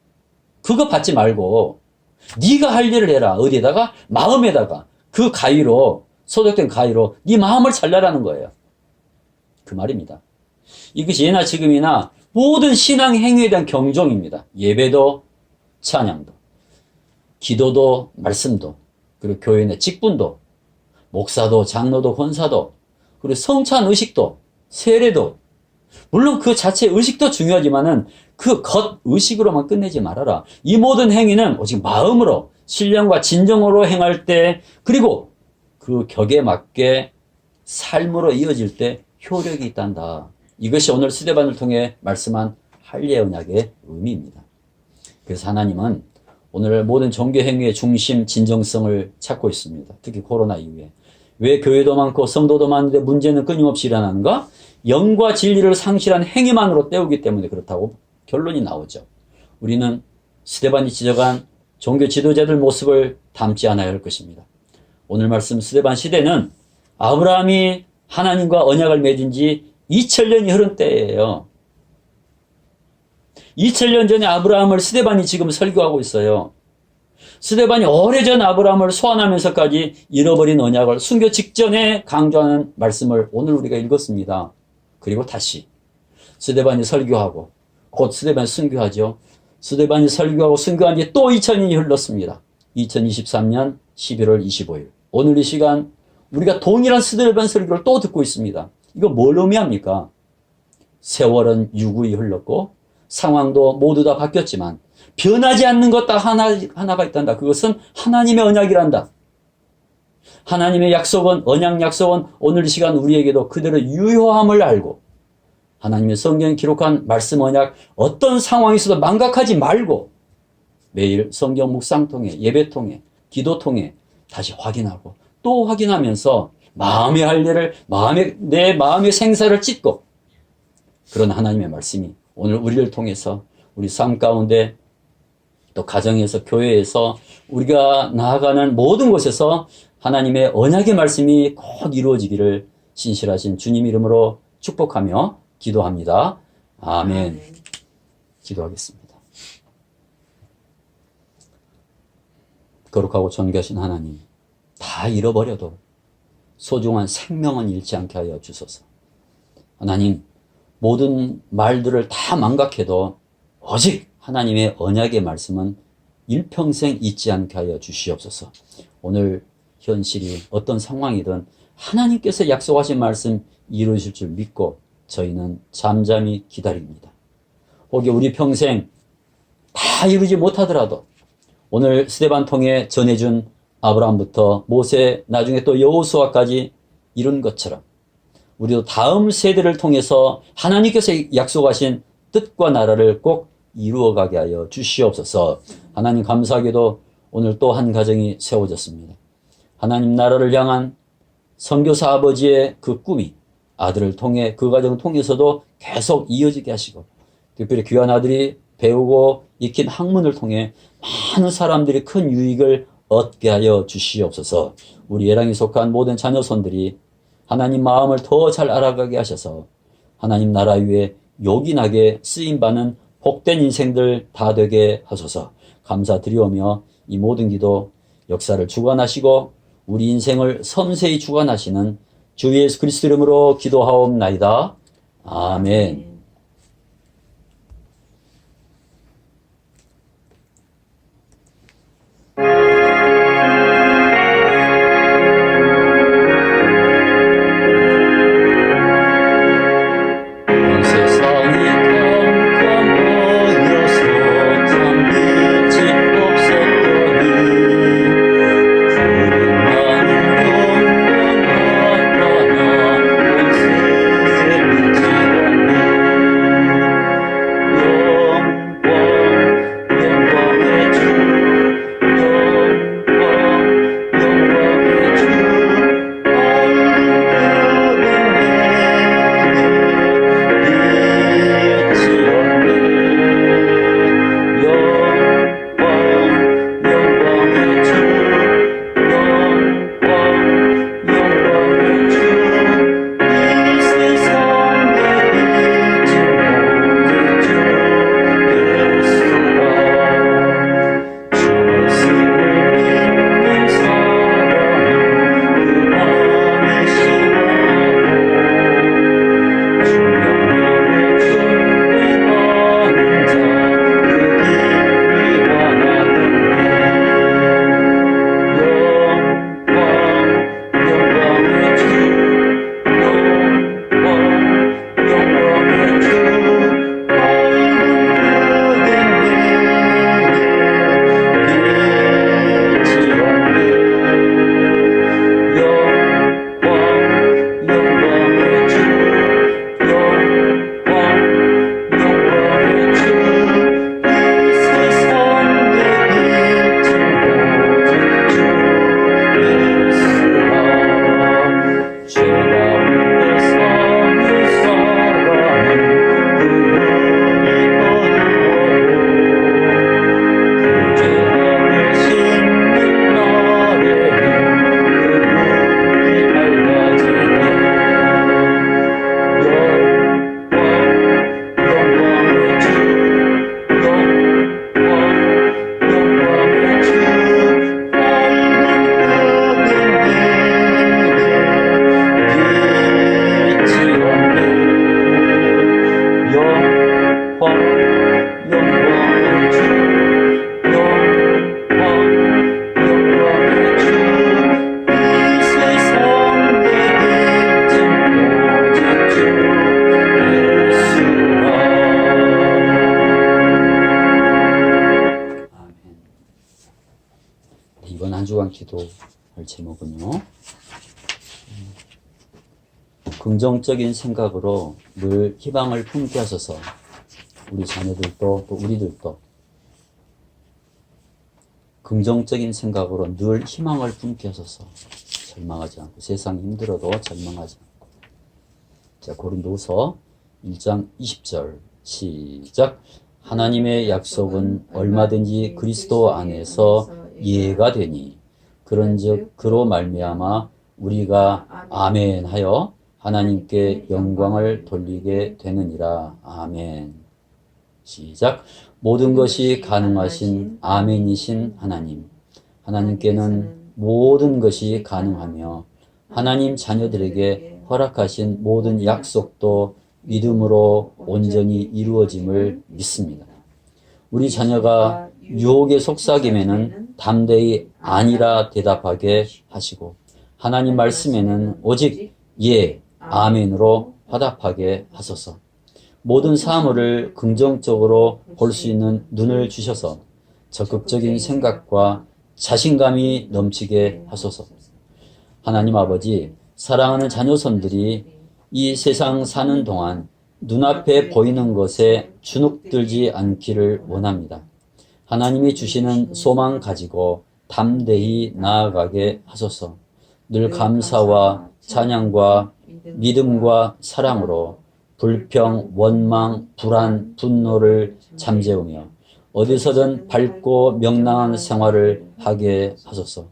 그거 받지 말고, 네가 할례를 해라. 어디에다가? 마음에다가. 그 가위로, 소독된 가위로 네 마음을 잘라라는 거예요. 그 말입니다. 이것이 예나 지금이나 모든 신앙 행위에 대한 경종입니다. 예배도, 찬양도, 기도도, 말씀도, 그리고 교회 내 직분도, 목사도, 장로도, 권사도, 그리고 성찬 의식도, 세례도, 물론 그 자체 의식도 중요하지만은 그 겉 의식으로만 끝내지 말아라. 이 모든 행위는 오직 마음으로, 신령과 진정으로 행할 때, 그리고 그 격에 맞게 삶으로 이어질 때 효력이 있단다. 이것이 오늘 스데반을 통해 말씀한 할례 언약의 의미입니다. 그래서 하나님은 오늘 모든 종교 행위의 중심 진정성을 찾고 있습니다. 특히 코로나 이후에. 왜 교회도 많고 성도도 많은데 문제는 끊임없이 일어나는가? 영과 진리를 상실한 행위만으로 때우기 때문에 그렇다고 결론이 나오죠. 우리는 스데반이 지적한 종교 지도자들 모습을 닮지 않아야 할 것입니다. 오늘 말씀 스데반 시대는 아브라함이 하나님과 언약을 맺은 지 2000년이 흐른 때예요. 2000년 전에 아브라함을 스데반이 지금 설교하고 있어요. 스데반이 오래전 아브라함을 소환하면서까지 잃어버린 언약을 순교 직전에 강조하는 말씀을 오늘 우리가 읽었습니다. 그리고 다시 스데반이 설교하고 곧 스데반이 순교하죠. 스데반이 설교하고 순교한 지 또 2000년이 흘렀습니다. 2023년 11월 25일. 오늘 이 시간 우리가 동일한 스데반 설교를 또 듣고 있습니다. 이거 뭘 의미합니까? 세월은 유구히 흘렀고 상황도 모두 다 바뀌었지만 변하지 않는 것 딱 하나가 있단다. 그것은 하나님의 언약이란다. 하나님의 약속은, 언약 약속은 오늘 이 시간 우리에게도 그대로 유효함을 알고 하나님의 성경에 기록한 말씀 언약 어떤 상황에서도 망각하지 말고 매일 성경 묵상 통해 예배 통해 기도 통해 다시 확인하고 또 확인하면서 마음의 할례를 내 마음의 생사를 찢고 그런 하나님의 말씀이 오늘 우리를 통해서 우리 삶 가운데 또 가정에서 교회에서 우리가 나아가는 모든 곳에서 하나님의 언약의 말씀이 꼭 이루어지기를 신실하신 주님 이름으로 축복하며 기도합니다. 아멘. 기도하겠습니다. 거룩하고 존귀하신 하나님, 다 잃어버려도 소중한 생명은 잃지 않게 하여 주소서. 하나님, 모든 말들을 다 망각해도 오직 하나님의 언약의 말씀은 일평생 잊지 않게 하여 주시옵소서. 오늘 현실이 어떤 상황이든 하나님께서 약속하신 말씀 이루실 줄 믿고 저희는 잠잠히 기다립니다. 혹여 우리 평생 다 이루지 못하더라도 오늘 스데반 통해 전해준 아브라함부터 모세 나중에 또 여호수아까지 이룬 것처럼 우리도 다음 세대를 통해서 하나님께서 약속하신 뜻과 나라를 꼭 이루어가게 하여 주시옵소서. 하나님 감사하게도 오늘 또 한 가정이 세워졌습니다. 하나님 나라를 향한 선교사 아버지의 그 꿈이 아들을 통해 그 과정을 통해서도 계속 이어지게 하시고, 특별히 귀한 아들이 배우고 익힌 학문을 통해 많은 사람들이 큰 유익을 얻게 하여 주시옵소서. 우리 예랑에 속한 모든 자녀손들이 하나님 마음을 더 잘 알아가게 하셔서 하나님 나라 위에 요긴하게 쓰임받는 복된 인생들 다 되게 하소서. 감사드리오며 이 모든 기도 역사를 주관하시고 우리 인생을 섬세히 주관하시는 주 예수 그리스도 이름으로 기도하옵나이다. 아멘. 이번 한 주간 기도할 제목은요, 긍정적인 생각으로 늘 희망을 품게 하소서. 우리 자녀들도 또 우리들도 긍정적인 생각으로 늘 희망을 품게 하소서. 절망하지 않고, 세상이 힘들어도 절망하지 않고. 자, 고린도후서 1장 20절 시작. 하나님의 약속은 얼마든지 그리스도 안에서 이해가 되니 그런즉 그로 말미암아 우리가 아멘 하여 하나님께 영광을 돌리게 되느니라. 아멘. 시작. 모든 것이 가능하신 아멘이신 하나님, 하나님께는 모든 것이 가능하며 하나님 자녀들에게 허락하신 모든 약속도 믿음으로 온전히 이루어짐을 믿습니다. 우리 자녀가 유혹에 속삭임에는 담대히 아니라 대답하게 하시고, 하나님 말씀에는 오직 예, 아멘으로 화답하게 하소서. 모든 사물을 긍정적으로 볼 수 있는 눈을 주셔서 적극적인 생각과 자신감이 넘치게 하소서. 하나님 아버지, 사랑하는 자녀손들이 이 세상 사는 동안 눈앞에 보이는 것에 주눅들지 않기를 원합니다. 하나님이 주시는 소망 가지고 담대히 나아가게 하소서. 늘 감사와 찬양과 믿음과 사랑으로 불평, 원망, 불안, 분노를 잠재우며 어디서든 밝고 명랑한 생활을 하게 하소서.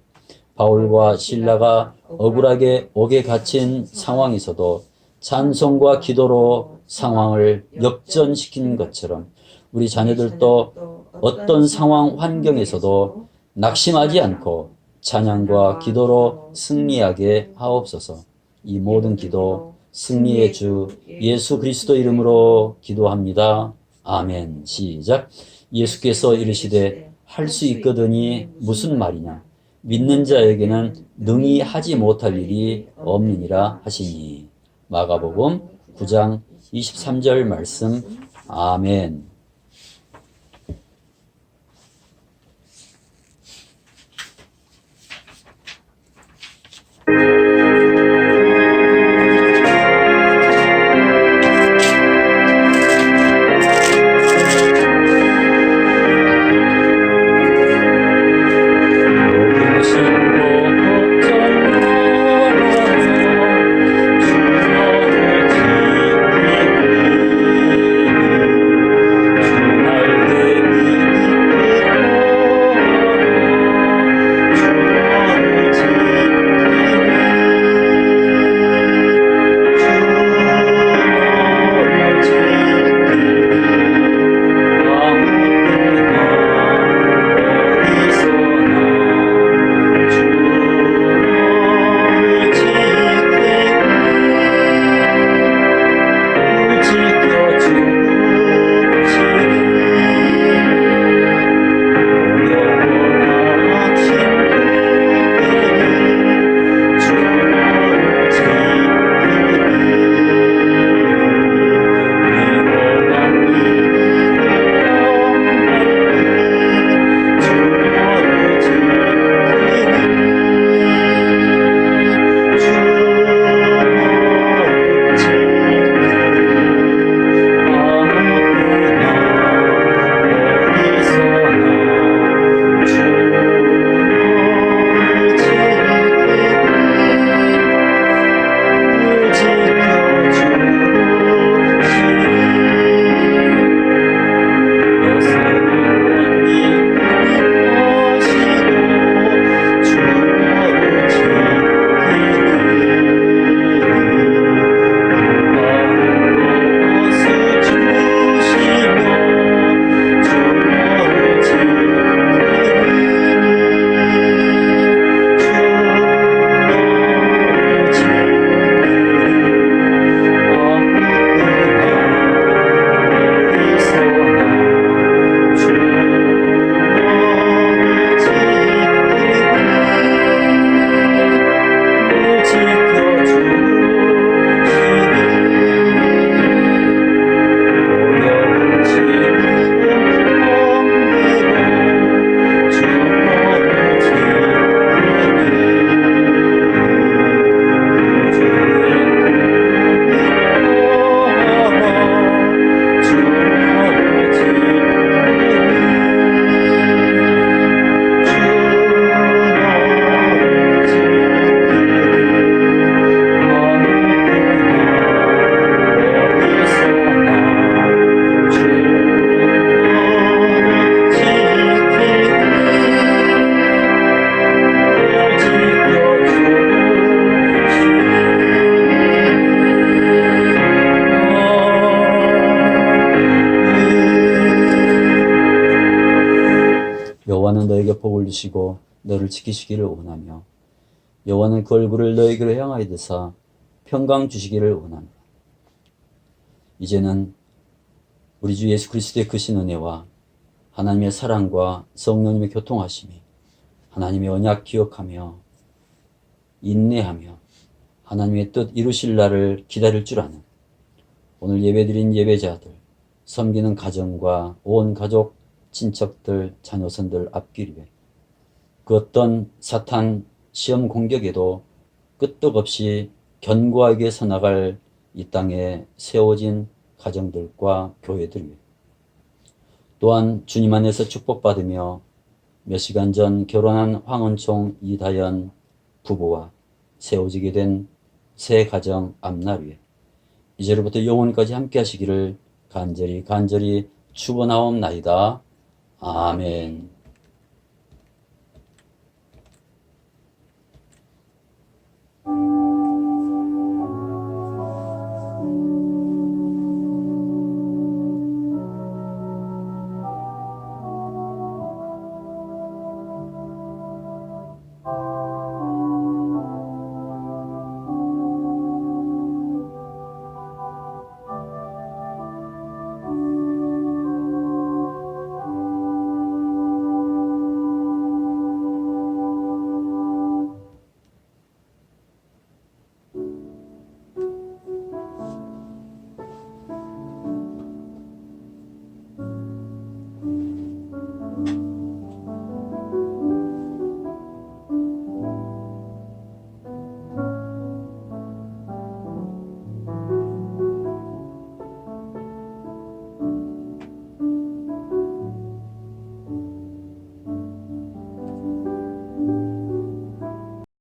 바울과 실라가 억울하게 옥에 갇힌 상황에서도 찬송과 기도로 상황을 역전시킨 것처럼 우리 자녀들도 어떤 상황 환경에서도 낙심하지 않고 찬양과 기도로 승리하게 하옵소서. 이 모든 기도 승리의 주 예수 그리스도 이름으로 기도합니다. 아멘. 시작. 예수께서 이르시되 할 수 있거든이 무슨 말이냐. 믿는 자에게는 능히 하지 못할 일이 없느니라 하시니. 마가복음 9장 23절 말씀. 아멘. 여호와는 너에게 복을 주시고 너를 지키시기를 원하며 여호와는 그 얼굴을 너에게로 향하여 드사 평강 주시기를 원합니다. 이제는 우리 주 예수 그리스도의 크신 은혜와 하나님의 사랑과 성령님의 교통하심이 하나님의 언약 기억하며 인내하며 하나님의 뜻 이루실 날을 기다릴 줄 아는 오늘 예배드린 예배자들, 섬기는 가정과 온 가족, 친척들, 자녀선들 앞길 위해 그 어떤 사탄 시험 공격에도 끄떡없이 견고하게 서나갈 이 땅에 세워진 가정들과 교회들 위해 또한 주님 안에서 축복받으며 몇 시간 전 결혼한 황은총 이다연 부부와 세워지게 된 새 가정 앞날 위에 이제로부터 영원까지 함께 하시기를 간절히 축원하옵나이다. 아멘.